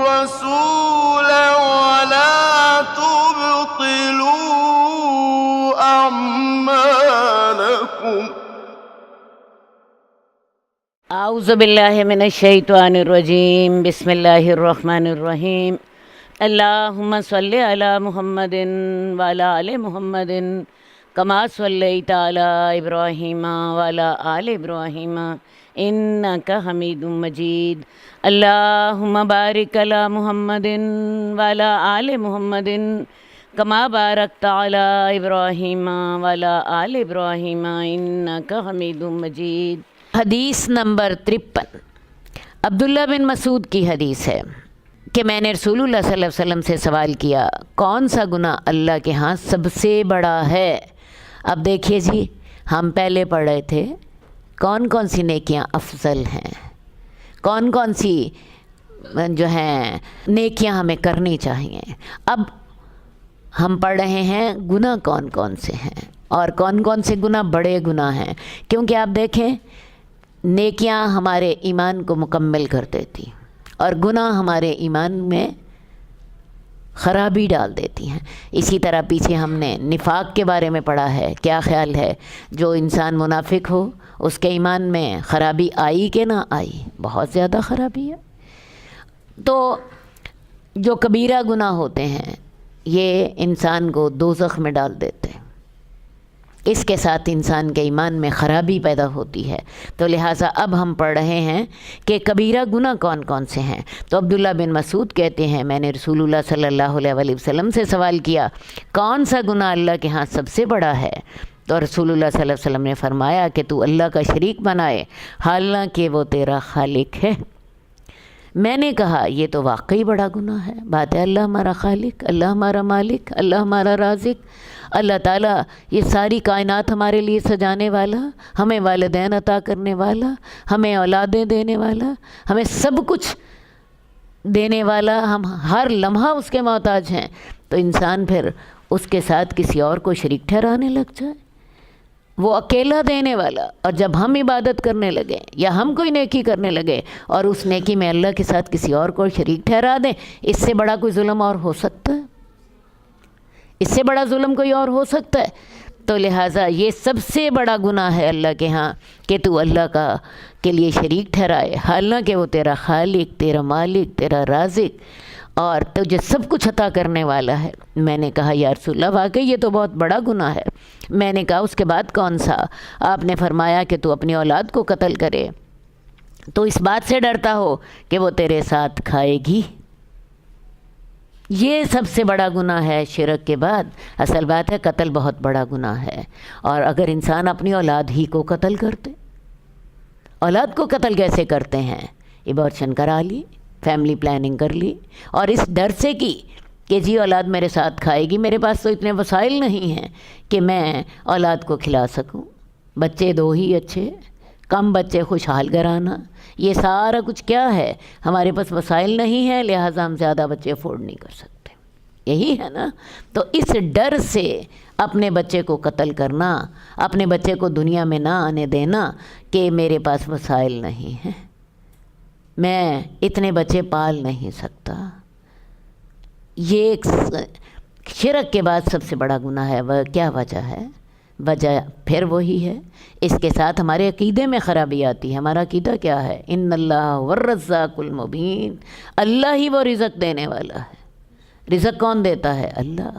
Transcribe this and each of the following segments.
الرسول ولا تبطلوا أعمالكم. اعوذ باللہ من الشیطان الرجیم. بسم اللہ الرحمن الرحیم. اللہم صلی علی محمد وعلی آل محمد کما صلیت علی ابراہیم وعلی آل ابراہیم انک حمید مجید. اللہم بارک علی محمد وعلی آل محمد کما بارکت علی ابراہیم وعلی آل ابراہیم انک حمید مجید. حدیث نمبر 53 عبداللہ بن مسعود کی حدیث ہے کہ میں نے رسول اللہ صلی اللہ علیہ وسلم سے سوال کیا کون سا گناہ اللہ کے ہاں سب سے بڑا ہے. اب دیکھیے جی، ہم پہلے پڑھ رہے تھے کون کون سی نیکیاں افضل ہیں، کون کون سی جو ہیں نیکیاں ہمیں کرنی چاہیے. اب ہم پڑھ رہے ہیں گناہ کون کون سے ہیں اور کون کون سے گناہ بڑے گناہ ہیں، کیونکہ آپ دیکھیں نیکیاں ہمارے ایمان کو مکمل کر دیتی اور گناہ ہمارے ایمان میں خرابی ڈال دیتی ہیں. اسی طرح پیچھے ہم نے نفاق کے بارے میں پڑھا ہے. کیا خیال ہے جو انسان منافق ہو اس کے ایمان میں خرابی آئی کہ نہ آئی؟ بہت زیادہ خرابی ہے. تو جو کبیرہ گناہ ہوتے ہیں یہ انسان کو دوزخ میں ڈال دیتے ہیں، اس کے ساتھ انسان کے ایمان میں خرابی پیدا ہوتی ہے. تو لہٰذا اب ہم پڑھ رہے ہیں کہ کبیرہ گناہ کون کون سے ہیں. تو عبداللہ بن مسعود کہتے ہیں میں نے رسول اللہ صلی اللہ علیہ وسلم سے سوال کیا کون سا گناہ اللہ کے ہاں سب سے بڑا ہے. تو رسول اللہ صلی اللہ علیہ وسلم نے فرمایا کہ تو اللہ کا شریک بنائے حالانکہ وہ تیرا خالق ہے. میں نے کہا یہ تو واقعی بڑا گناہ ہے. بات ہے اللہ ہمارا خالق، اللہ ہمارا مالک، اللہ ہمارا رازق، اللہ تعالیٰ یہ ساری کائنات ہمارے لیے سجانے والا، ہمیں والدین عطا کرنے والا، ہمیں اولادیں دینے والا، ہمیں سب کچھ دینے والا، ہم ہر لمحہ اس کے محتاج ہیں. تو انسان پھر اس کے ساتھ کسی اور کو شریک ٹھہرانے لگ جائے. وہ اکیلا دینے والا، اور جب ہم عبادت کرنے لگے یا ہم کوئی نیکی کرنے لگے اور اس نیکی میں اللہ کے ساتھ کسی اور کو شریک ٹھہرا دیں، اس سے بڑا کوئی ظلم اور ہو سکتا ہے؟ اس سے بڑا ظلم کوئی اور ہو سکتا ہے؟ تو لہٰذا یہ سب سے بڑا گناہ ہے اللہ کے ہاں کہ تو اللہ کے لیے شریک ٹھہرائے حالانکہ وہ تیرا خالق، تیرا مالک، تیرا رازق اور تجھے سب کچھ عطا کرنے والا ہے. میں نے کہا یا رسول اللہ واقعی یہ تو بہت بڑا گناہ ہے. میں نے کہا اس کے بعد کون سا؟ آپ نے فرمایا کہ تو اپنی اولاد کو قتل کرے تو اس بات سے ڈرتا ہو کہ وہ تیرے ساتھ کھائے گی. یہ سب سے بڑا گناہ ہے شرک کے بعد. اصل بات ہے قتل بہت بڑا گناہ ہے، اور اگر انسان اپنی اولاد ہی کو قتل کرتے، اولاد کو قتل کیسے کرتے ہیں؟ ایبارشن کرا لی، فیملی پلاننگ کر لی اور اس ڈر سے کی کہ جی اولاد میرے ساتھ کھائے گی، میرے پاس تو اتنے وسائل نہیں ہیں کہ میں اولاد کو کھلا سکوں. بچے دو ہی اچھے، کم بچے خوشحال گھرانہ، یہ سارا کچھ کیا ہے؟ ہمارے پاس وسائل نہیں ہے لہٰذا ہم زیادہ بچے افورڈ نہیں کر سکتے. یہی ہے نا. تو اس ڈر سے اپنے بچے کو قتل کرنا، اپنے بچے کو دنیا میں نہ آنے دینا کہ میرے پاس وسائل نہیں ہیں، میں اتنے بچے پال نہیں سکتا. یہ ایک شرک کے بعد سب سے بڑا گناہ ہے. وہ کیا وجہ ہے؟ وجہ پھر وہی ہے، اس کے ساتھ ہمارے عقیدے میں خرابی آتی ہے. ہمارا عقیدہ کیا ہے؟ ان اللہ والرزاق المبین، اللہ ہی وہ رزق دینے والا ہے. رزق کون دیتا ہے؟ اللہ.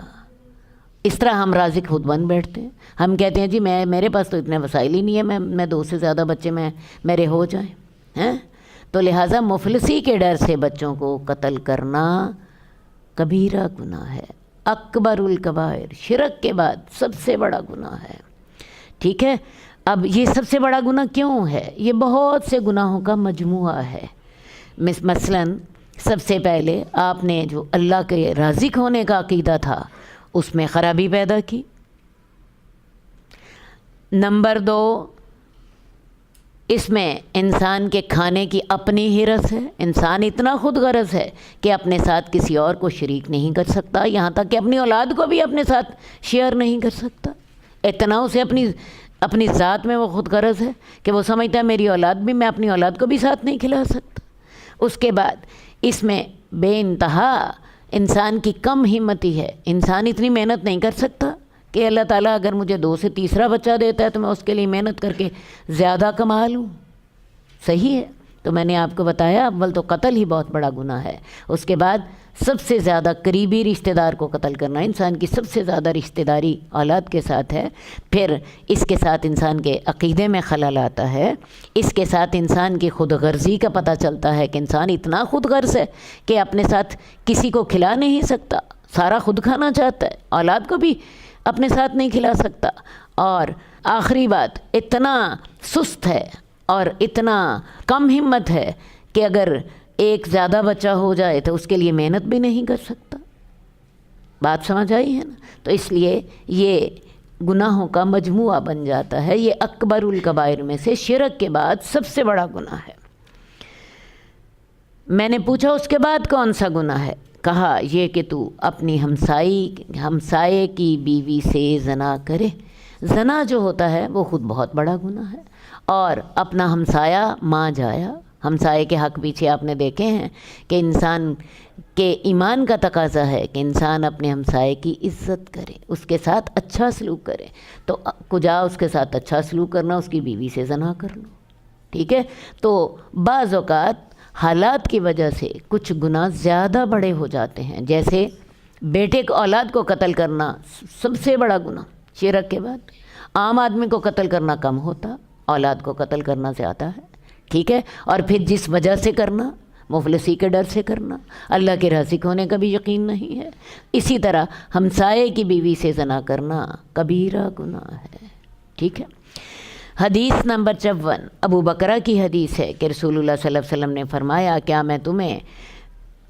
اس طرح ہم رازق خود بن بیٹھتے ہیں. ہم کہتے ہیں جی میرے پاس تو اتنے وسائل ہی نہیں ہے، میں دو سے زیادہ بچے میرے ہو جائیں ہیں. تو لہٰذا مفلسی کے ڈر سے بچوں کو قتل کرنا کبیرہ گناہ ہے، اکبر الکبائر، شرک کے بعد سب سے بڑا گناہ ہے. ٹھیک ہے. اب یہ سب سے بڑا گناہ کیوں ہے؟ یہ بہت سے گناہوں کا مجموعہ ہے. مثلاً سب سے پہلے آپ نے جو اللہ کے رازق ہونے کا عقیدہ تھا اس میں خرابی پیدا کی. نمبر 2، اس میں انسان کے کھانے کی اپنی ہرس ہے. انسان اتنا خود غرض ہے کہ اپنے ساتھ کسی اور کو شریک نہیں کر سکتا، یہاں تک کہ اپنی اولاد کو بھی اپنے ساتھ شیئر نہیں کر سکتا. اتنا اسے اپنی ذات میں وہ خود غرض ہے کہ وہ سمجھتا ہے میری اولاد بھی، میں اپنی اولاد کو بھی ساتھ نہیں کھلا سکتا. اس کے بعد اس میں بے انتہا انسان کی کم ہمتی ہے. انسان اتنی محنت نہیں کر سکتا کہ اللہ تعالیٰ اگر مجھے 2 سے تیسرا بچہ دیتا ہے تو میں اس کے لیے محنت کر کے زیادہ کما لوں. صحیح ہے. تو میں نے آپ کو بتایا اول تو قتل ہی بہت بڑا گناہ ہے، اس کے بعد سب سے زیادہ قریبی رشتہ دار کو قتل کرنا. انسان کی سب سے زیادہ رشتہ داری اولاد کے ساتھ ہے. پھر اس کے ساتھ انسان کے عقیدے میں خلل آتا ہے. اس کے ساتھ انسان کی خود غرضی کا پتہ چلتا ہے کہ انسان اتنا خود غرض ہے کہ اپنے ساتھ کسی کو کھلا نہیں سکتا، سارا خود کھانا چاہتا ہے، اولاد کو بھی اپنے ساتھ نہیں کھلا سکتا. اور آخری بات، اتنا سست ہے اور اتنا کم ہمت ہے کہ اگر ایک زیادہ بچہ ہو جائے تو اس کے لیے محنت بھی نہیں کر سکتا. بات سمجھ آئی ہے نا؟ تو اس لیے یہ گناہوں کا مجموعہ بن جاتا ہے. یہ اکبر الکبائر میں سے شرک کے بعد سب سے بڑا گناہ ہے. میں نے پوچھا اس کے بعد کون سا گناہ ہے؟ کہا یہ کہ تو اپنی ہمسائے کی بیوی سے زنا کرے. زنا جو ہوتا ہے وہ خود بہت بڑا گناہ ہے. اور اپنا ہمسایہ ماں جایا، ہمسائے کے حق پیچھے آپ نے دیکھے ہیں کہ انسان کے ایمان کا تقاضا ہے کہ انسان اپنے ہمسائے کی عزت کرے، اس کے ساتھ اچھا سلوک کرے. تو کجا اس کے ساتھ اچھا سلوک کرنا، اس کی بیوی سے زنا کر لو. ٹھیک ہے. تو بعض اوقات حالات کی وجہ سے کچھ گناہ زیادہ بڑے ہو جاتے ہیں، جیسے بیٹے کو اولاد کو قتل کرنا سب سے بڑا گناہ شرک کے بعد. عام آدمی کو قتل کرنا کم ہوتا، اولاد کو قتل کرنا زیادہ ہے. ٹھیک ہے. اور پھر جس وجہ سے کرنا، مفلسی کے ڈر سے کرنا، اللہ کے رازق ہونے کا بھی یقین نہیں ہے. اسی طرح ہمسائے کی بیوی سے زنا کرنا کبیرہ گناہ ہے. ٹھیک ہے. حدیث نمبر 54 ابو بکرہ کی حدیث ہے کہ رسول اللہ صلی اللہ علیہ وسلم نے فرمایا کیا میں تمہیں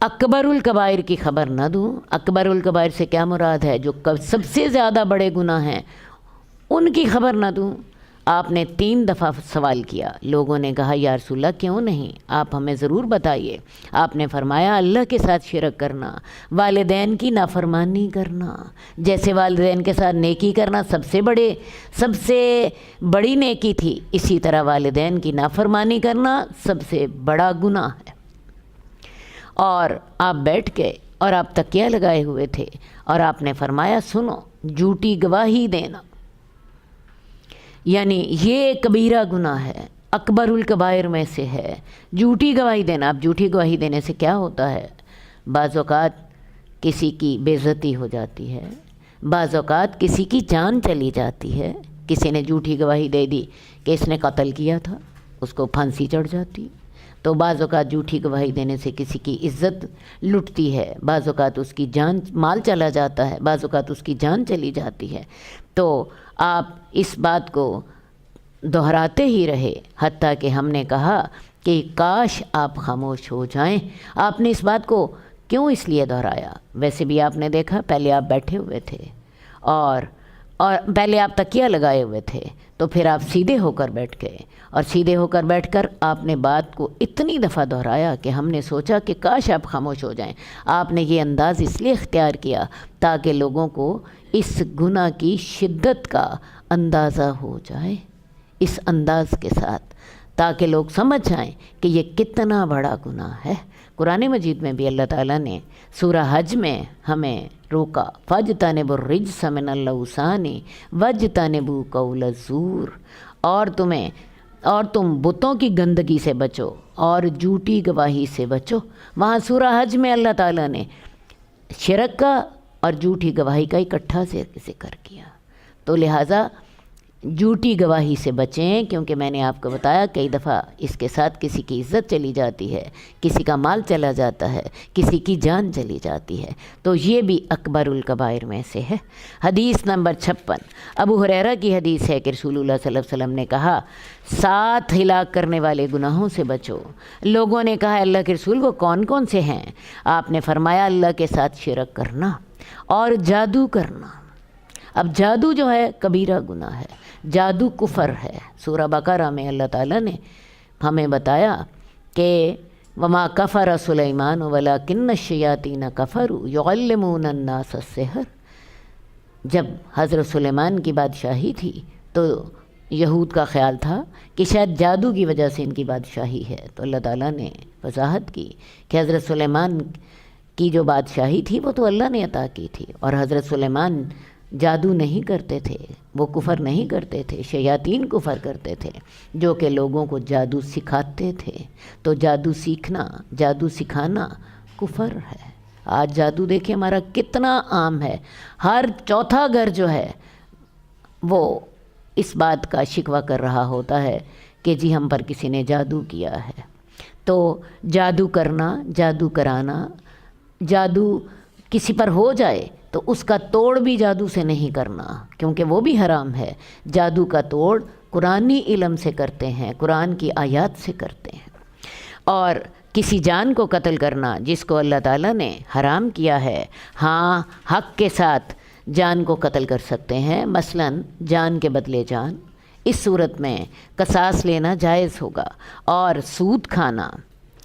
اکبر الکبائر کی خبر نہ دوں؟ اکبر الکبائر سے کیا مراد ہے؟ جو سب سے زیادہ بڑے گناہ ہیں ان کی خبر نہ دوں؟ آپ نے 3 دفعہ سوال کیا. لوگوں نے کہا یا رسول اللہ کیوں نہیں، آپ ہمیں ضرور بتائیے. آپ نے فرمایا اللہ کے ساتھ شرک کرنا، والدین کی نافرمانی کرنا. جیسے والدین کے ساتھ نیکی کرنا سب سے بڑی نیکی تھی، اسی طرح والدین کی نافرمانی کرنا سب سے بڑا گناہ ہے. اور آپ بیٹھ کے اور آپ تکیہ لگائے ہوئے تھے اور آپ نے فرمایا سنو، جھوٹی گواہی دینا، یعنی یہ کبیرہ گناہ ہے، اکبر الکبائر میں سے ہے جھوٹی گواہی دینا. اب جھوٹی گواہی دینے سے کیا ہوتا ہے؟ بعض اوقات کسی کی بے عزتی ہو جاتی ہے، بعض اوقات کسی کی جان چلی جاتی ہے. کسی نے جھوٹی گواہی دے دی کہ اس نے قتل کیا تھا، اس کو پھانسی چڑھ جاتی. تو بعض اوقات جھوٹی گواہی دینے سے کسی کی عزت لٹتی ہے، بعض اوقات اس کی جان مال چلا جاتا ہے، بعض اوقات اس کی جان چلی جاتی ہے. تو آپ اس بات کو دہراتے ہی رہے، حتیٰ کہ ہم نے کہا کہ کاش آپ خاموش ہو جائیں. آپ نے اس بات کو کیوں اس لیے دہرایا؟ ویسے بھی آپ نے دیکھا پہلے آپ بیٹھے ہوئے تھے اور پہلے آپ تکیہ لگائے ہوئے تھے، تو پھر آپ سیدھے ہو کر بیٹھ گئے اور سیدھے ہو کر بیٹھ کر آپ نے بات کو اتنی دفعہ دہرایا کہ ہم نے سوچا کہ کاش آپ خاموش ہو جائیں. آپ نے یہ انداز اس لیے اختیار کیا تاکہ لوگوں کو اس گناہ کی شدت کا اندازہ ہو جائے، اس انداز کے ساتھ، تاکہ لوگ سمجھ جائیں کہ یہ کتنا بڑا گناہ ہے. قرآن مجید میں بھی اللہ تعالیٰ نے سورہ حج میں ہمیں روکا، فَاجْتَنِبُوا الرِّجْسَ مِنَ الْأَوْثَانِ وَاجْتَنِبُوا قَوْلَ الزُّورِ، اور تم بتوں کی گندگی سے بچو اور جھوٹی گواہی سے بچو. وہاں سورہ حج میں اللہ تعالیٰ نے شرک کا اور جھوٹی گواہی کا اکٹھا سے ذکر کیا. تو لہٰذا جھوٹی گواہی سے بچیں، کیونکہ میں نے آپ کو بتایا کئی دفعہ اس کے ساتھ کسی کی عزت چلی جاتی ہے، کسی کا مال چلا جاتا ہے، کسی کی جان چلی جاتی ہے. تو یہ بھی اکبر الکبائر میں سے ہے. حدیث نمبر 56 ابو ہریرہ کی حدیث ہے کہ رسول اللہ صلی اللہ علیہ وسلم نے کہا 7 ہلاک کرنے والے گناہوں سے بچو. لوگوں نے کہا اللہ کے رسول وہ کون کون سے ہیں؟ آپ نے فرمایا اللہ کے ساتھ شرک کرنا اور جادو کرنا. اب جادو جو ہے کبیرہ گناہ ہے، جادو کفر ہے. سورہ بقرہ میں اللہ تعالیٰ نے ہمیں بتایا کہ وما کفر سلیمان ولکن الشیاطین کفروا یعلمون الناس السحر. جب حضرت سلیمان کی بادشاہی تھی تو یہود کا خیال تھا کہ شاید جادو کی وجہ سے ان کی بادشاہی ہے، تو اللہ تعالیٰ نے وضاحت کی کہ حضرت سلیمان کی جو بادشاہی تھی وہ تو اللہ نے عطا کی تھی، اور حضرت سلیمان جادو نہیں کرتے تھے، وہ کفر نہیں کرتے تھے، شیاطین کفر کرتے تھے جو کہ لوگوں کو جادو سکھاتے تھے۔ تو جادو سیکھنا، جادو سکھانا کفر ہے۔ آج جادو دیکھیں ہمارا کتنا عام ہے، ہر چوتھا گھر جو ہے وہ اس بات کا شکوہ کر رہا ہوتا ہے کہ جی ہم پر کسی نے جادو کیا ہے۔ تو جادو کرنا، جادو کرانا، جادو کسی پر ہو جائے تو اس کا توڑ بھی جادو سے نہیں کرنا، کیونکہ وہ بھی حرام ہے۔ جادو کا توڑ قرآنی علم سے کرتے ہیں، قرآن کی آیات سے کرتے ہیں۔ اور کسی جان کو قتل کرنا جس کو اللہ تعالیٰ نے حرام کیا ہے، ہاں حق کے ساتھ جان کو قتل کر سکتے ہیں، مثلاً جان کے بدلے جان، اس صورت میں قصاص لینا جائز ہوگا۔ اور سود کھانا،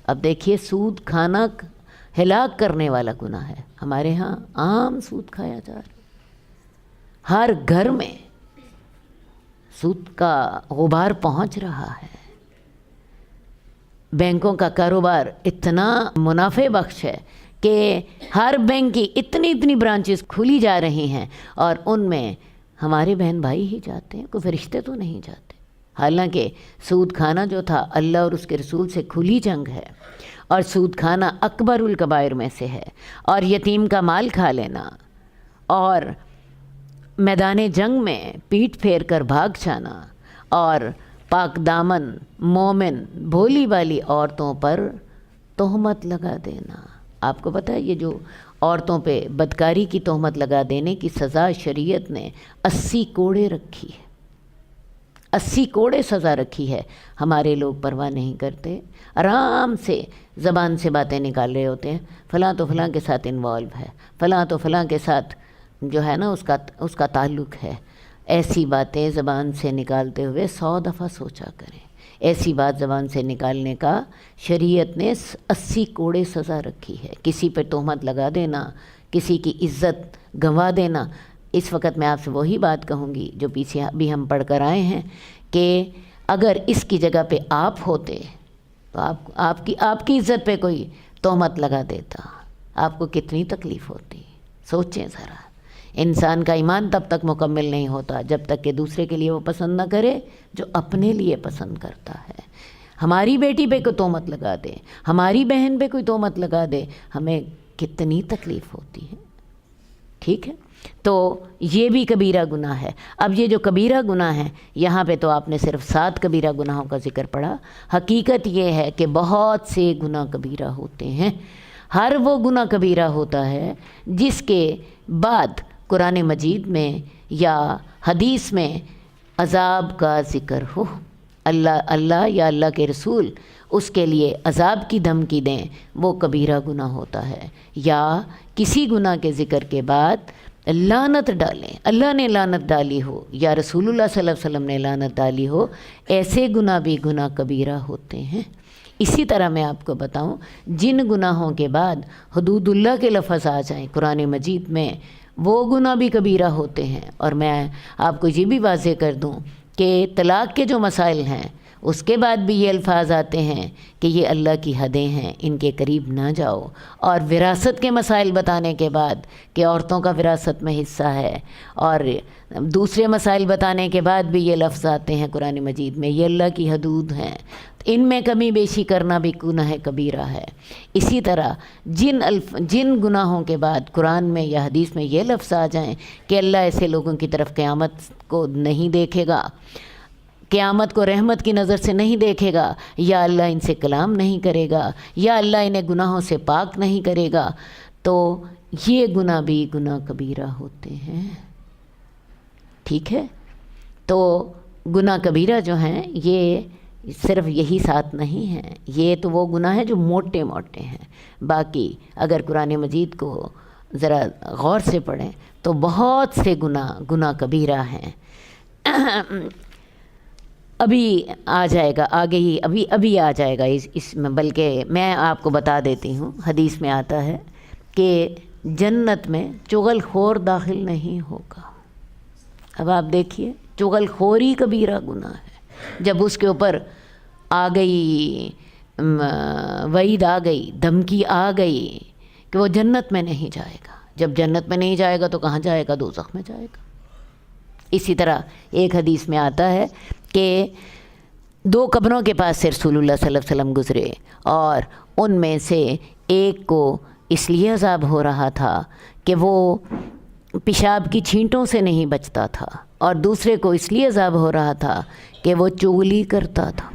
اب دیکھیے سود کھانا ہلاک کرنے والا گناہ ہے، ہمارے ہاں عام سود کھایا جا رہا، ہر گھر میں سود کا غبار پہنچ رہا ہے۔ بینکوں کا کاروبار اتنا منافع بخش ہے کہ ہر بینک کی اتنی برانچز کھلی جا رہی ہیں، اور ان میں ہمارے بہن بھائی ہی جاتے ہیں، کوئی فرشتے تو نہیں جاتے۔ حالانکہ سود کھانا جو تھا اللہ اور اس کے رسول سے کھلی جنگ ہے، اور سود کھانا اکبر الکبائر میں سے ہے۔ اور یتیم کا مال کھا لینا، اور میدان جنگ میں پیٹھ پھیر کر بھاگ جانا، اور پاک دامن مومن بھولی والی عورتوں پر تہمت لگا دینا۔ آپ کو پتہ ہے یہ جو عورتوں پہ بدکاری کی تہمت لگا دینے کی سزا شریعت نے 80 کوڑے رکھی ہے، 80 کوڑے سزا رکھی ہے۔ ہمارے لوگ پرواہ نہیں کرتے، آرام سے زبان سے باتیں نکال رہے ہوتے ہیں، فلاں تو فلاں کے ساتھ انوالو ہے، فلاں تو فلاں کے ساتھ جو ہے نا اس کا تعلق ہے۔ ایسی باتیں زبان سے نکالتے ہوئے 100 دفعہ سوچا کریں۔ ایسی بات زبان سے نکالنے کا شریعت نے 80 کوڑے سزا رکھی ہے۔ کسی پہ تہمت لگا دینا، کسی کی عزت گنوا دینا۔ اس وقت میں آپ سے وہی بات کہوں گی جو پیچھے بھی ہم پڑھ کر آئے ہیں کہ اگر اس کی جگہ پہ آپ ہوتے تو آپ کی عزت پہ کوئی تہمت لگا دیتا، آپ کو کتنی تکلیف ہوتی۔ سوچیں ذرا، انسان کا ایمان تب تک مکمل نہیں ہوتا جب تک کہ دوسرے کے لیے وہ پسند نہ کرے جو اپنے لیے پسند کرتا ہے۔ ہماری بیٹی پہ کوئی تہمت لگا دے، ہماری بہن پہ کوئی تہمت لگا دے، ہمیں کتنی تکلیف ہوتی ہے۔ ٹھیک ہے، تو یہ بھی کبیرہ گناہ ہے۔ اب یہ جو کبیرہ گناہ ہے، یہاں پہ تو آپ نے صرف 7 کبیرہ گناہوں کا ذکر پڑھا۔ حقیقت یہ ہے کہ بہت سے گناہ کبیرہ ہوتے ہیں۔ ہر وہ گناہ کبیرہ ہوتا ہے جس کے بعد قرآن مجید میں یا حدیث میں عذاب کا ذکر ہو، اللہ یا اللہ کے رسول اس کے لیے عذاب کی دھمکی دیں، وہ کبیرہ گناہ ہوتا ہے۔ یا کسی گناہ کے ذکر کے بعد لعنت ڈالیں، اللہ نے لعنت ڈالی ہو یا رسول اللہ صلی اللہ علیہ وسلم نے لعنت ڈالی ہو، ایسے گناہ بھی گناہ کبیرہ ہوتے ہیں۔ اسی طرح میں آپ کو بتاؤں، جن گناہوں کے بعد حدود اللہ کے لفظ آ جائیں قرآن مجید میں، وہ گناہ بھی کبیرہ ہوتے ہیں۔ اور میں آپ کو یہ بھی واضح کر دوں کہ طلاق کے جو مسائل ہیں اس کے بعد بھی یہ الفاظ آتے ہیں کہ یہ اللہ کی حدیں ہیں، ان کے قریب نہ جاؤ۔ اور وراثت کے مسائل بتانے کے بعد کہ عورتوں کا وراثت میں حصہ ہے، اور دوسرے مسائل بتانے کے بعد بھی یہ لفظ آتے ہیں قرآن مجید میں، یہ اللہ کی حدود ہیں، ان میں کمی بیشی کرنا بھی گناہ کبیرہ ہے۔ اسی طرح جن گناہوں کے بعد قرآن میں یا حدیث میں یہ لفظ آ جائیں کہ اللہ ایسے لوگوں کی طرف قیامت کو نہیں دیکھے گا، قیامت کو رحمت کی نظر سے نہیں دیکھے گا، یا اللہ ان سے کلام نہیں کرے گا، یا اللہ انہیں گناہوں سے پاک نہیں کرے گا، تو یہ گناہ بھی گناہ کبیرہ ہوتے ہیں۔ ٹھیک ہے، تو گناہ کبیرہ جو ہیں یہ صرف یہی 7 نہیں ہیں، یہ تو وہ گناہ ہیں جو موٹے موٹے ہیں۔ باقی اگر قرآن مجید کو ذرا غور سے پڑھیں تو بہت سے گناہ کبیرہ ہیں۔ ابھی آ جائے گا، آگے ہی ابھی آ جائے گا اس میں، بلکہ میں آپ کو بتا دیتی ہوں، حدیث میں آتا ہے کہ جنت میں چغل خور داخل نہیں ہوگا۔ اب آپ دیکھیے چغل خوری کبیرہ گناہ ہے. جب اس کے اوپر آ گئی وعید آ گئی، دھمکی آ گئی کہ وہ جنت میں نہیں جائے گا. جب جنت میں نہیں جائے گا تو کہاں جائے گا؟ دوزخ میں جائے گا. اسی طرح ایک حدیث میں آتا ہے کہ 2 قبروں کے پاس سے رسول اللہ صلی اللہ علیہ وسلم گزرے، اور ان میں سے ایک کو اس لیے عذاب ہو رہا تھا کہ وہ پیشاب کی چھینٹوں سے نہیں بچتا تھا، اور دوسرے کو اس لیے عذاب ہو رہا تھا کہ وہ چغلی کرتا تھا.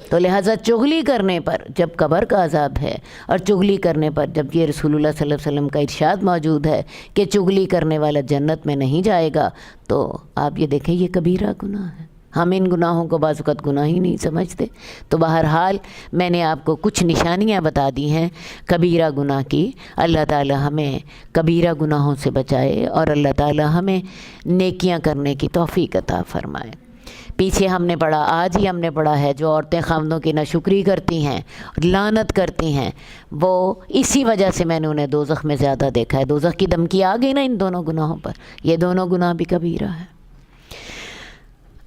تو لہٰذا چغلی کرنے پر جب قبر کا عذاب ہے، اور چغلی کرنے پر جب یہ رسول اللہ صلی اللہ علیہ وسلم کا ارشاد موجود ہے کہ چغلی کرنے والا جنت میں نہیں جائے گا، تو آپ یہ دیکھیں یہ کبیرہ گناہ ہے. ہم ان گناہوں کو بعض اوقات گناہ ہی نہیں سمجھتے. تو بہرحال میں نے آپ کو کچھ نشانیاں بتا دی ہیں کبیرہ گناہ کی. اللہ تعالی ہمیں کبیرہ گناہوں سے بچائے، اور اللہ تعالی ہمیں نیکیاں کرنے کی توفیق عطا فرمائے. پیچھے ہم نے پڑھا، آج ہی ہم نے پڑھا ہے، جو عورتیں خاوندوں کی ناشکری کرتی ہیں، لعنت کرتی ہیں، وہ اسی وجہ سے میں نے انہیں دوزخ میں زیادہ دیکھا ہے. دوزخ کی دھمکی آ گئی نا ان دونوں گناہوں پر. یہ دونوں گناہ بھی کبیرہ ہے.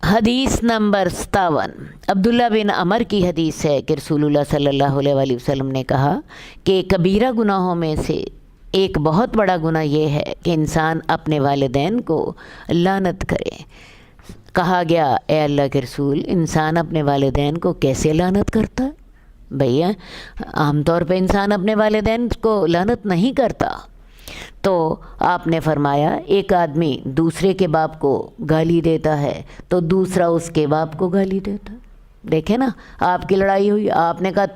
حدیث نمبر 57 عبداللہ بن عمر کی حدیث ہے کہ رسول اللہ صلی اللہ علیہ وآلہ وسلم نے کہا کہ کبیرہ گناہوں میں سے ایک بہت بڑا گناہ یہ ہے کہ انسان اپنے والدین کو لعنت کرے. کہا گیا اے اللہ کے رسول، انسان اپنے والدین کو کیسے لعنت کرتا ہے؟ بھیا عام طور پہ انسان اپنے والدین کو لعنت نہیں کرتا. تو آپ نے فرمایا ایک آدمی دوسرے کے باپ کو گالی دیتا ہے تو دوسرا اس کے باپ کو گالی دیتا ہے. دیکھیں نا، آپ کی لڑائی ہوئی، آپ نے کہا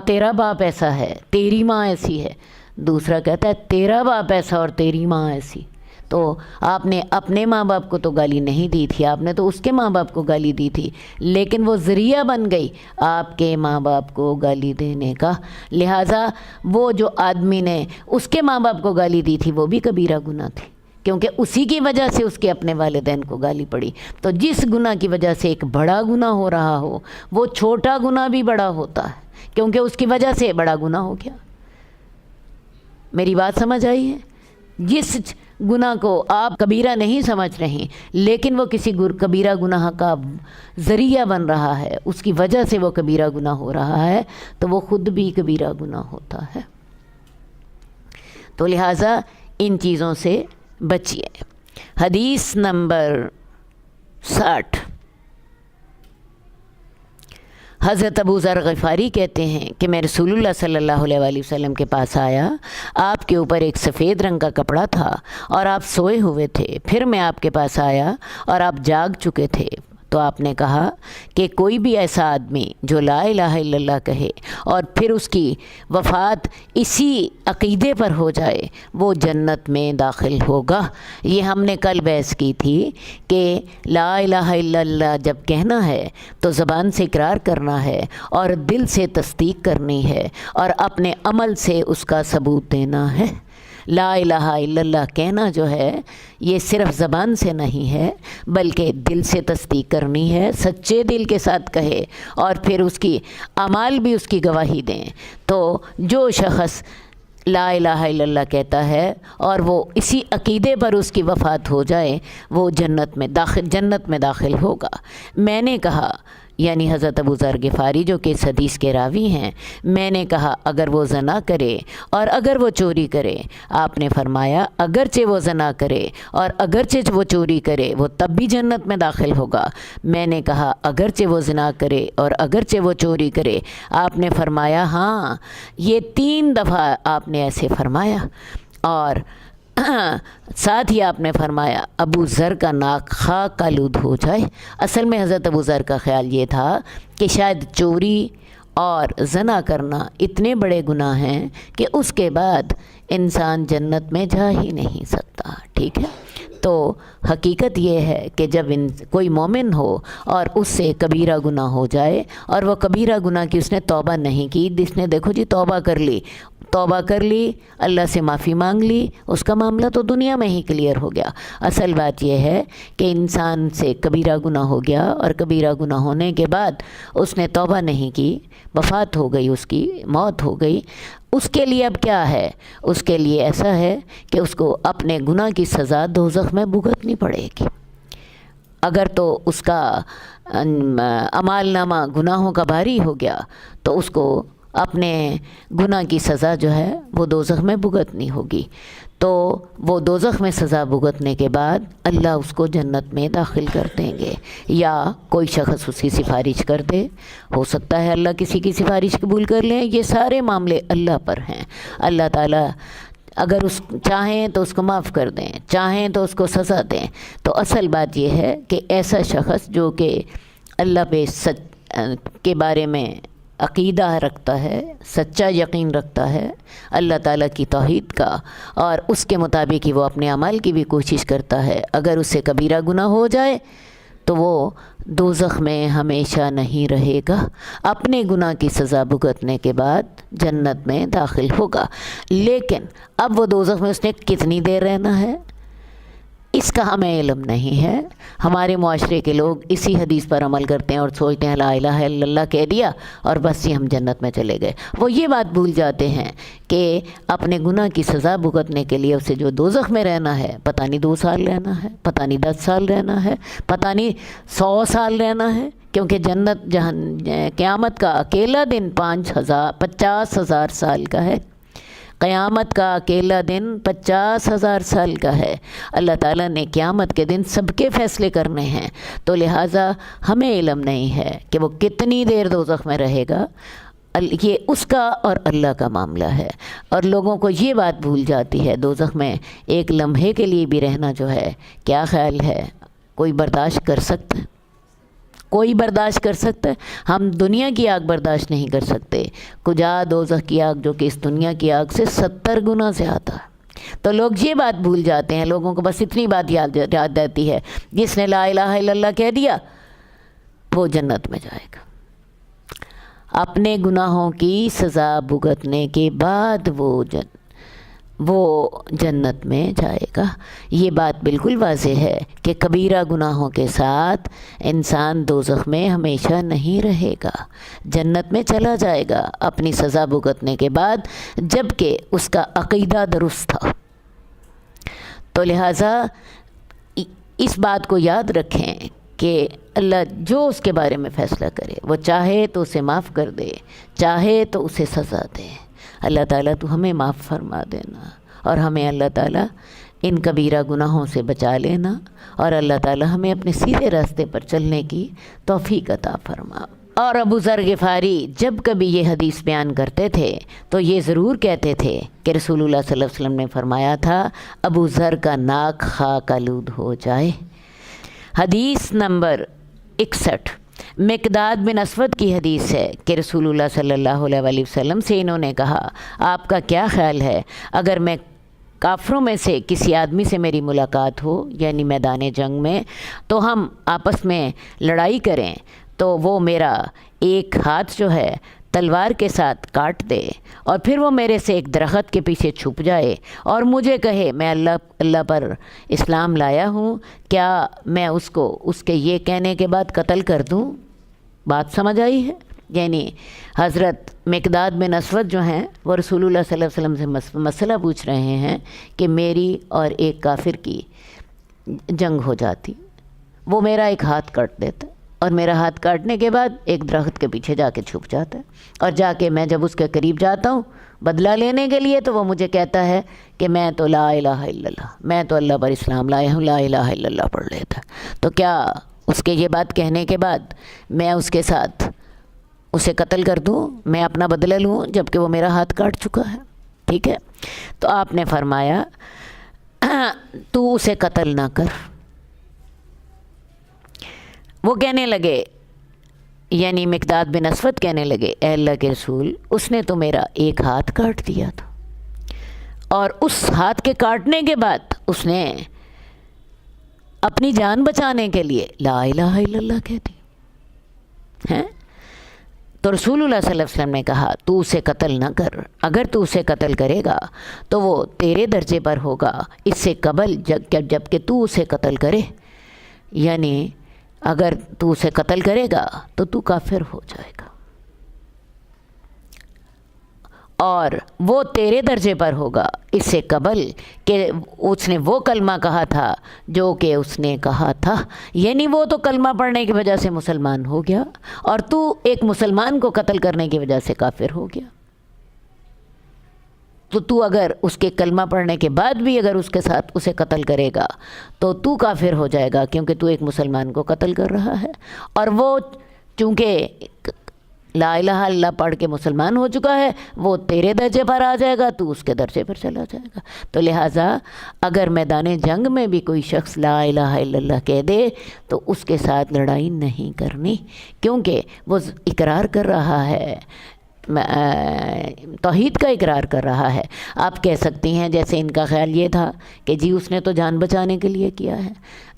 تیرا باپ ایسا ہے، تیری ماں ایسی ہے. دوسرا کہتا ہے تیرا باپ ایسا اور تیری ماں ایسی. تو آپ نے اپنے ماں باپ کو تو گالی نہیں دی تھی، آپ نے تو اس کے ماں باپ کو گالی دی تھی، لیکن وہ ذریعہ بن گئی آپ کے ماں باپ کو گالی دینے کا. لہٰذا وہ جو آدمی نے اس کے ماں باپ کو گالی دی تھی وہ بھی کبیرہ گناہ تھی، کیونکہ اسی کی وجہ سے اس کے اپنے والدین کو گالی پڑی. تو جس گناہ کی وجہ سے ایک بڑا گناہ ہو رہا ہو، وہ چھوٹا گناہ بھی بڑا ہوتا ہے، کیونکہ اس کی وجہ سے بڑا گناہ ہو گیا. میری بات سمجھ آئی ہے؟ جس گناہ کو آپ کبیرہ نہیں سمجھ رہے لیکن وہ کسی کبیرہ گناہ کا ذریعہ بن رہا ہے، اس کی وجہ سے وہ کبیرہ گناہ ہو رہا ہے، تو وہ خود بھی کبیرہ گناہ ہوتا ہے. تو لہٰذا ان چیزوں سے بچیے. حدیث نمبر 60 حضرت ابو ذر غفاری کہتے ہیں کہ میں رسول اللہ صلی اللہ علیہ وآلہ وسلم کے پاس آیا، آپ کے اوپر ایک سفید رنگ کا کپڑا تھا اور آپ سوئے ہوئے تھے. پھر میں آپ کے پاس آیا اور آپ جاگ چکے تھے. تو آپ نے کہا کہ کوئی بھی ایسا آدمی جو لا الہ الا اللہ کہے اور پھر اس کی وفات اسی عقیدے پر ہو جائے وہ جنت میں داخل ہوگا. یہ ہم نے کل بحث کی تھی کہ لا الہ الا اللہ جب کہنا ہے تو زبان سے اقرار کرنا ہے اور دل سے تصدیق کرنی ہے اور اپنے عمل سے اس کا ثبوت دینا ہے. لا الہ الا اللہ کہنا جو ہے یہ صرف زبان سے نہیں ہے بلکہ دل سے تصدیق کرنی ہے، سچے دل کے ساتھ کہے اور پھر اس کی اعمال بھی اس کی گواہی دیں. تو جو شخص لا الہ الا اللہ کہتا ہے اور وہ اسی عقیدے پر اس کی وفات ہو جائے وہ جنت میں داخل ہوگا. میں نے کہا، یعنی حضرت ابو ذر غفاری جو کہ اس حدیث کے راوی ہیں، میں نے کہا اگر وہ زنا کرے اور اگر وہ چوری کرے؟ آپ نے فرمایا اگرچہ وہ زنا کرے اور اگرچہ وہ چوری کرے وہ تب بھی جنت میں داخل ہوگا. میں نے کہا اگرچہ وہ زنا کرے اور اگرچہ وہ چوری کرے؟ آپ نے فرمایا ہاں. یہ 3 دفعہ آپ نے ایسے فرمایا اور ساتھ ہی آپ نے فرمایا ابو ذر کا ناک خاک آلود ہو جائے. اصل میں حضرت ابو ذر کا خیال یہ تھا کہ شاید چوری اور زنا کرنا اتنے بڑے گناہ ہیں کہ اس کے بعد انسان جنت میں جا ہی نہیں سکتا. ٹھیک ہے، تو حقیقت یہ ہے کہ جب کوئی مومن ہو اور اس سے کبیرہ گناہ ہو جائے اور وہ کبیرہ گناہ کی اس نے توبہ نہیں کی، جس نے دیکھو جی توبہ کر لی، اللہ سے معافی مانگ لی، اس کا معاملہ تو دنیا میں ہی کلیئر ہو گیا. اصل بات یہ ہے کہ انسان سے کبیرہ گناہ ہو گیا اور کبیرہ گناہ ہونے کے بعد اس نے توبہ نہیں کی، وفات ہو گئی، اس کی موت ہو گئی. اس کے لیے اب کیا ہے؟ اس کے لیے ایسا ہے کہ اس کو اپنے گناہ کی سزا دوزخ میں بھگتنی پڑے گی. اگر تو اس کا اعمال نامہ گناہوں کا بھاری ہو گیا تو اس کو اپنے گناہ کی سزا جو ہے وہ دوزخ میں بھگتنی ہوگی، تو وہ دوزخ میں سزا بھگتنے کے بعد اللہ اس کو جنت میں داخل کر دیں گے، یا کوئی شخص اس کی سفارش کر دے، ہو سکتا ہے اللہ کسی کی سفارش قبول کر لیں، یہ سارے معاملے اللہ پر ہیں۔ اللہ تعالیٰ اگر چاہیں تو اس کو معاف کر دیں، چاہیں تو اس کو سزا دیں۔ تو اصل بات یہ ہے کہ ایسا شخص جو کہ اللہ پہ کے بارے میں عقیدہ رکھتا ہے، سچا یقین رکھتا ہے اللہ تعالیٰ کی توحید کا، اور اس کے مطابق ہی وہ اپنے اعمال کی بھی کوشش کرتا ہے، اگر اس سے کبیرہ گناہ ہو جائے تو وہ دوزخ میں ہمیشہ نہیں رہے گا، اپنے گناہ کی سزا بھگتنے کے بعد جنت میں داخل ہوگا۔ لیکن اب وہ دوزخ میں اس نے کتنی دیر رہنا ہے اس کا ہمیں علم نہیں ہے۔ ہمارے معاشرے کے لوگ اسی حدیث پر عمل کرتے ہیں اور سوچتے ہیں لا الہ الا اللہ کہہ دیا اور بس ہی ہم جنت میں چلے گئے۔ وہ یہ بات بھول جاتے ہیں کہ اپنے گناہ کی سزا بھگتنے کے لیے اسے جو دوزخ میں رہنا ہے، پتہ نہیں 2 سال رہنا ہے، پتہ نہیں 10 سال رہنا ہے، پتہ نہیں 100 سال رہنا ہے، کیونکہ جنت قیامت کا اکیلا دن 50,000 سال کا ہے۔ قیامت کا اکیلا دن 50,000 سال کا ہے۔ اللہ تعالیٰ نے قیامت کے دن سب کے فیصلے کرنے ہیں، تو لہٰذا ہمیں علم نہیں ہے کہ وہ کتنی دیر دوزخ میں رہے گا، یہ اس کا اور اللہ کا معاملہ ہے۔ اور لوگوں کو یہ بات بھول جاتی ہے، دوزخ میں ایک لمحے کے لیے بھی رہنا جو ہے، کیا خیال ہے کوئی برداشت کر سکتا ہے؟ کوئی برداشت کر سکتا ہے؟ ہم دنیا کی آگ برداشت نہیں کر سکتے، کجا دوزخ کی آگ جو کہ اس دنیا کی آگ سے 70 گنا زیادہ ہے۔ تو لوگ یہ بات بھول جاتے ہیں، لوگوں کو بس اتنی بات یاد رہتی ہے، جس نے لا الہ الا اللہ کہہ دیا وہ جنت میں جائے گا، اپنے گناہوں کی سزا بھگتنے کے بعد وہ جنت میں جائے گا۔ یہ بات بالکل واضح ہے کہ کبیرہ گناہوں کے ساتھ انسان دوزخ میں ہمیشہ نہیں رہے گا، جنت میں چلا جائے گا اپنی سزا بھگتنے کے بعد، جب کہ اس کا عقیدہ درست تھا۔ تو لہٰذا اس بات کو یاد رکھیں کہ اللہ جو اس کے بارے میں فیصلہ کرے، وہ چاہے تو اسے معاف کر دے، چاہے تو اسے سزا دے۔ اللہ تعالیٰ تو ہمیں معاف فرما دینا، اور ہمیں اللہ تعالیٰ ان کبیرہ گناہوں سے بچا لینا، اور اللہ تعالیٰ ہمیں اپنے سیدھے راستے پر چلنے کی توفیق عطا فرما۔ اور ابو ذر غفاری جب کبھی یہ حدیث بیان کرتے تھے تو یہ ضرور کہتے تھے کہ رسول اللہ صلی اللہ علیہ وسلم نے فرمایا تھا ابو ذر کا ناک خاک آلود ہو جائے۔ حدیث نمبر 61 مقداد بن اسود کی حدیث ہے کہ رسول اللہ صلی اللہ علیہ وسلم سے انہوں نے کہا، آپ کا کیا خیال ہے اگر میں کافروں میں سے کسی آدمی سے میری ملاقات ہو، یعنی میدان جنگ میں، تو ہم آپس میں لڑائی کریں تو وہ میرا ایک ہاتھ جو ہے تلوار کے ساتھ کاٹ دے، اور پھر وہ میرے سے ایک درخت کے پیچھے چھپ جائے اور مجھے کہے میں اللہ پر اسلام لایا ہوں، کیا میں اس کو اس کے یہ کہنے کے بعد قتل کر دوں؟ بات سمجھ آئی ہے؟ یعنی حضرت مقداد بن اسود جو ہیں وہ رسول اللہ صلی اللہ علیہ وسلم سے مسئلہ پوچھ رہے ہیں کہ میری اور ایک کافر کی جنگ ہو جاتی، وہ میرا ایک ہاتھ کاٹ دیتا اور میرا ہاتھ کاٹنے کے بعد ایک درخت کے پیچھے جا کے چھپ جاتا ہے، اور جا کے میں جب اس کے قریب جاتا ہوں بدلہ لینے کے لیے تو وہ مجھے کہتا ہے کہ میں تو لا الہ الا اللہ، میں تو اللہ پر اسلام لایا ہوں، لا الہ الا اللہ پڑھ لیتا ہے۔ تو کیا اس کے یہ بات کہنے کے بعد میں اس کے ساتھ اسے قتل کر دوں، میں اپنا بدلہ لوں جبکہ وہ میرا ہاتھ کاٹ چکا ہے؟ ٹھیک ہے، تو آپ نے فرمایا تو اسے قتل نہ کر۔ وہ کہنے لگے، یعنی مقداد بن اسود کہنے لگے، اے اللہ کے رسول، اس نے تو میرا ایک ہاتھ کاٹ دیا تھا، اور اس ہاتھ کے کاٹنے کے بعد اس نے اپنی جان بچانے کے لیے لا الہ الا اللہ کہہ دی ہیں۔ تو رسول اللہ صلی اللہ علیہ وسلم نے کہا تو اسے قتل نہ کر، اگر تو اسے قتل کرے گا تو وہ تیرے درجے پر ہوگا اس سے قبل جب کہ تو اسے قتل کرے، یعنی اگر تو اسے قتل کرے گا تو تو کافر ہو جائے گا، اور وہ تیرے درجے پر ہوگا اس سے قبل کہ اس نے وہ کلمہ کہا تھا جو کہ اس نے کہا تھا، یعنی وہ تو کلمہ پڑھنے کی وجہ سے مسلمان ہو گیا اور تو ایک مسلمان کو قتل کرنے کی وجہ سے کافر ہو گیا۔ تو اگر اس کے کلمہ پڑھنے کے بعد بھی اگر اس کے ساتھ اسے قتل کرے گا تو کافر ہو جائے گا، کیونکہ تو ایک مسلمان کو قتل کر رہا ہے، اور وہ چونکہ لا الہ الا اللہ پڑھ کے مسلمان ہو چکا ہے، وہ تیرے درجے پر آ جائے گا، تو اس کے درجے پر چلا جائے گا۔ تو لہٰذا اگر میدان جنگ میں بھی کوئی شخص لا الہ الا اللہ کہہ دے تو اس کے ساتھ لڑائی نہیں کرنی، کیونکہ وہ اقرار کر رہا ہے، توحید کا اقرار کر رہا ہے۔ آپ کہہ سکتی ہیں جیسے ان کا خیال یہ تھا کہ جی اس نے تو جان بچانے کے لیے کیا ہے،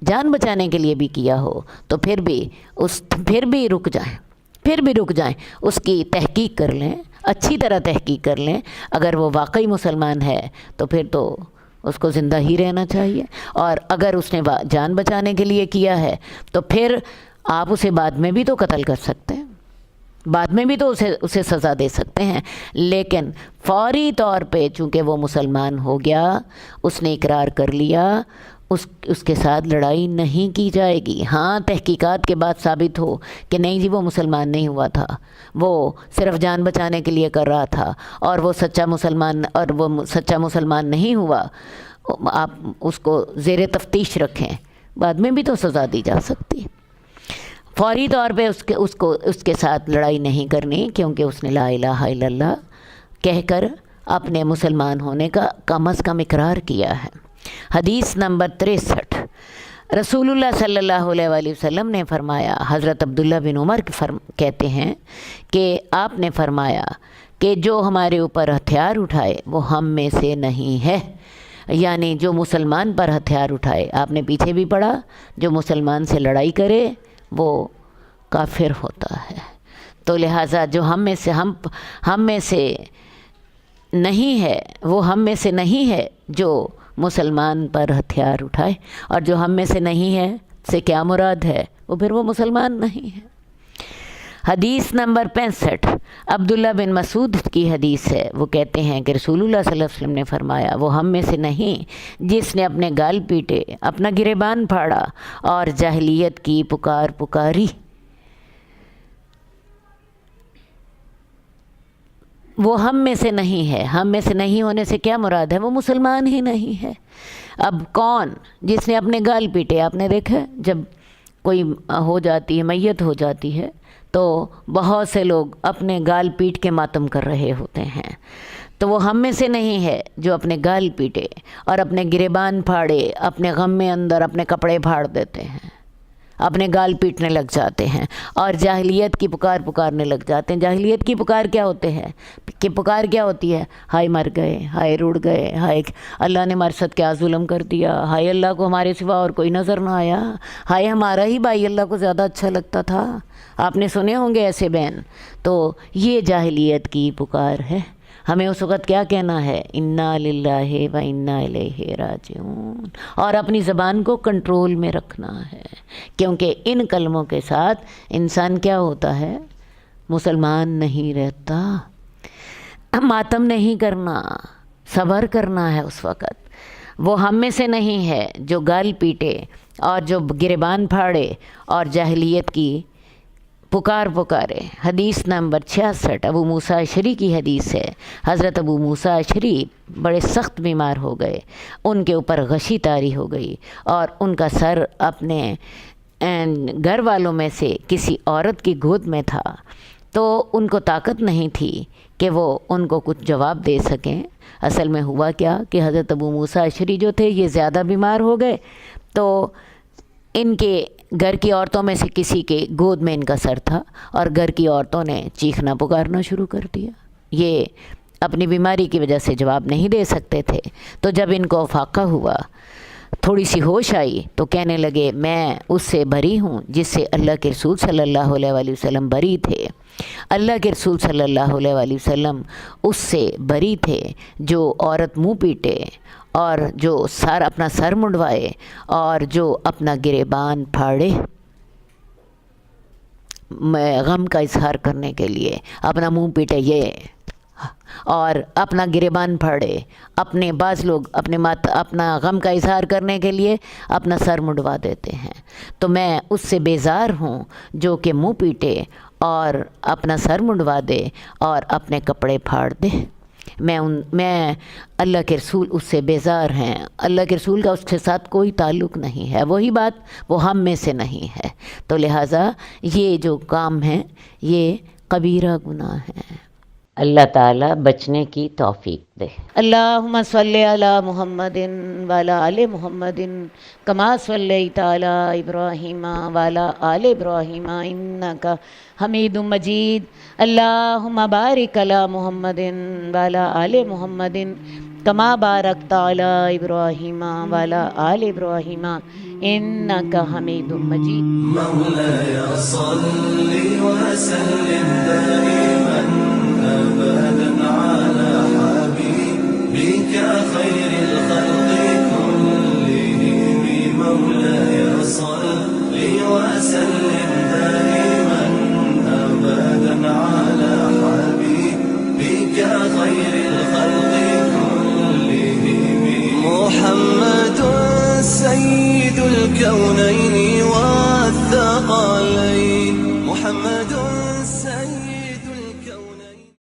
جان بچانے کے لیے بھی کیا ہو تو پھر بھی رک جائیں، اس کی تحقیق کر لیں، اچھی طرح تحقیق کر لیں۔ اگر وہ واقعی مسلمان ہے تو پھر تو اس کو زندہ ہی رہنا چاہیے، اور اگر اس نے جان بچانے کے لیے کیا ہے تو پھر آپ اسے بعد میں بھی تو قتل کر سکتے ہیں، بعد میں بھی تو اسے سزا دے سکتے ہیں، لیکن فوری طور پہ چونکہ وہ مسلمان ہو گیا، اس نے اقرار کر لیا، اس کے ساتھ لڑائی نہیں کی جائے گی۔ ہاں تحقیقات کے بعد ثابت ہو کہ نہیں جی وہ مسلمان نہیں ہوا تھا، وہ صرف جان بچانے کے لیے کر رہا تھا اور وہ سچا مسلمان نہیں ہوا، آپ اس کو زیر تفتیش رکھیں، بعد میں بھی تو سزا دی جا سکتی۔ فوری طور پہ اس کے ساتھ لڑائی نہیں کرنی، کیونکہ اس نے لا الہ الا اللہ کہہ کر اپنے مسلمان ہونے کا کم از کم اقرار کیا ہے۔ حدیث نمبر 63، رسول اللہ صلی اللہ علیہ وآلہ وسلم نے فرمایا، حضرت عبداللہ بن عمر کہتے ہیں کہ آپ نے فرمایا کہ جو ہمارے اوپر ہتھیار اٹھائے وہ ہم میں سے نہیں ہے، یعنی جو مسلمان پر ہتھیار اٹھائے، آپ نے پیچھے بھی پڑھا، جو مسلمان سے لڑائی کرے وہ کافر ہوتا ہے۔ تو لہٰذا جو ہم میں سے نہیں ہے، وہ ہم میں سے نہیں ہے جو مسلمان پر ہتھیار اٹھائے، اور جو ہم میں سے نہیں ہے سے کیا مراد ہے، وہ پھر وہ مسلمان نہیں ہے۔ حدیث نمبر 65، عبداللہ بن مسعود کی حدیث ہے، وہ کہتے ہیں کہ رسول اللہ صلی اللہ علیہ وسلم نے فرمایا، وہ ہم میں سے نہیں جس نے اپنے گال پیٹے، اپنا گریبان پھاڑا اور جاہلیت کی پکار پکاری۔ وہ ہم میں سے نہیں ہے، ہم میں سے نہیں ہونے سے کیا مراد ہے، وہ مسلمان ہی نہیں ہے۔ اب کون جس نے اپنے گال پیٹے، آپ نے دیکھا جب کوئی ہو جاتی ہے، میت ہو جاتی ہے تو بہت سے لوگ اپنے گال پیٹ کے ماتم کر رہے ہوتے ہیں، تو وہ ہم میں سے نہیں ہے جو اپنے گال پیٹے اور اپنے گریبان پھاڑے، اپنے غم میں اندر اپنے کپڑے پھاڑ دیتے ہیں، اپنے گال پیٹنے لگ جاتے ہیں اور جاہلیت کی پکارنے لگ جاتے ہیں۔ جاہلیت کی پکار کیا ہوتی ہے؟ ہائے مر گئے، ہائے روڑ گئے، ہائے اللہ نے ہمارے ساتھ کیا ظلم کر دیا، ہائے اللہ کو ہمارے سوا اور کوئی نظر نہ آیا، ہائے ہمارا ہی بھائی اللہ کو زیادہ اچھا لگتا تھا۔ آپ نے سنے ہوں گے ایسے بین، تو یہ جاہلیت کی پکار ہے۔ ہمیں اس وقت کیا کہنا ہے؟ انا للہ و انا الیہ راجعون، اور اپنی زبان کو کنٹرول میں رکھنا ہے، کیونکہ ان کلموں کے ساتھ انسان کیا ہوتا ہے؟ مسلمان نہیں رہتا۔ ماتم نہیں کرنا، صبر کرنا ہے اس وقت۔ وہ ہم میں سے نہیں ہے جو گال پیٹے اور جو گریبان پھاڑے اور جاہلیت کی پکارے۔ حدیث نمبر 66، ابو موسیٰ اشعری کی حدیث ہے۔ حضرت ابو موسیٰ اشعری بڑے سخت بیمار ہو گئے، ان کے اوپر غشی طاری ہو گئی اور ان کا سر اپنے گھر والوں میں سے کسی عورت کی گود میں تھا، تو ان کو طاقت نہیں تھی کہ وہ ان کو کچھ جواب دے سکیں۔ اصل میں ہوا کیا کہ حضرت ابو موسیٰ اشعری جو تھے یہ زیادہ بیمار ہو گئے، تو ان کے گھر کی عورتوں میں سے کسی کے گود میں ان کا سر تھا اور گھر کی عورتوں نے چیخنا پکارنا شروع کر دیا۔ یہ اپنی بیماری کی وجہ سے جواب نہیں دے سکتے تھے، تو جب ان کو افاقہ ہوا، تھوڑی سی ہوش آئی، تو کہنے لگے میں اس سے بری ہوں جس سے اللہ کے رسول صلی اللہ علیہ وآلہ وسلم بری تھے۔ اللہ کے رسول صلی اللہ علیہ وآلہ وسلم اس سے بری تھے جو عورت منہ پیٹے اور جو اپنا سر منڈوائے اور جو اپنا گریبان پھاڑے غم کا اظہار کرنے کے لیے اپنا منہ پیٹے، یہ اور اپنا گریبان پھاڑے، اپنے بعض لوگ اپنا غم کا اظہار کرنے کے لیے اپنا سر منڈوا دیتے ہیں، تو میں اس سے بیزار ہوں جو کہ منہ پیٹے اور اپنا سر منڈوا دے اور اپنے کپڑے پھاڑ دے۔ میں اللہ کے رسول اس سے بیزار ہیں، اللہ کے رسول کا اس کے ساتھ کوئی تعلق نہیں ہے، وہی بات وہ ہم میں سے نہیں ہے، تو لہٰذا یہ جو کام ہے یہ کبیرہ گناہ ہے۔ اللہ تعالیٰ بچنے کی توفیق دے۔ اللہم صلی علی محمد وعلی آل محمد کما صلیت علی ابراہیم وعلی آل ابراہیم انک حمید مجید۔ اللہم بارک علی محمد وعلی آل محمد کما بارکت علی ابراہیم وعلی آل ابراہیم انک حمید مجید۔ مولاي صل وسلم دائما أبدا على حبيبك خير الخلق كلهم مولاي صل وسلم دائما أبدا على حبيبك خير الخلق كلهم محمد سيد الكونين